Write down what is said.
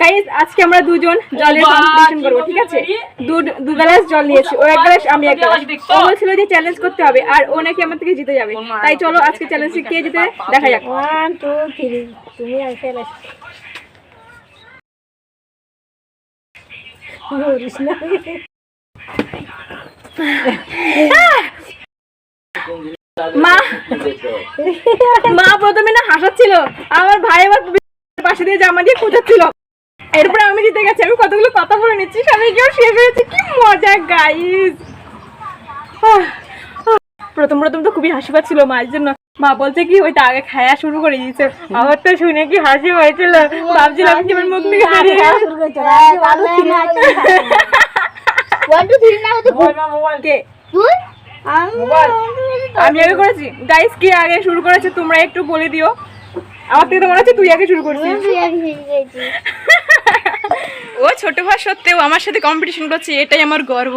Guys আজকে আমরা দুজন জলের কম্পিটিশন করব, ঠিক আছে? দু গ্লাস জল নিয়েছি, ও এক গ্লাস আমি এক গ্লাস। ও বলছিল যে চ্যালেঞ্জ করতে হবে আর ও নাকি আমার থেকে জিতে যাবে, তাই চলো আজকে চ্যালেঞ্জে কে জিতে দেখা যাক। 1 2 3 তুমি আর ফেলে মা মা প্রথমে না হাসাচ্ছিল, আমার ভাই আবার পাশে দিয়ে জামা দিয়ে খোঁজাচ্ছিল, এরপরে আমি জিতে গেছি। আমি কতগুলো কথা বলে নিচ্ছি, সবাই কেউ শেষ হয়েছে, কি মজা গাইস। প্রথম তো খুবই হাসি পাচ্ছিল মায়ের জন্য। মা বলছে কি ওই আগে খাওয়া শুরু করে দিয়েছে, আমার তো শুনে কি হাসি হয়েছিল, ভাবছিলাম কি আমার মুখ থেকে বেরিয়ে গেল। 1 2 3 না হতো কে? তুই আমি আগে করেছি। গাইস কে আগে শুরু করেছে তোমরা একটু বলে দিও। আমার থেকে তো মনে হচ্ছে তুই আগে শুরু করছিস। ও ছোট ভাই সত্ত্বেও আমার সাথে কম্পিটিশন করছে, এটাই আমার গর্ব।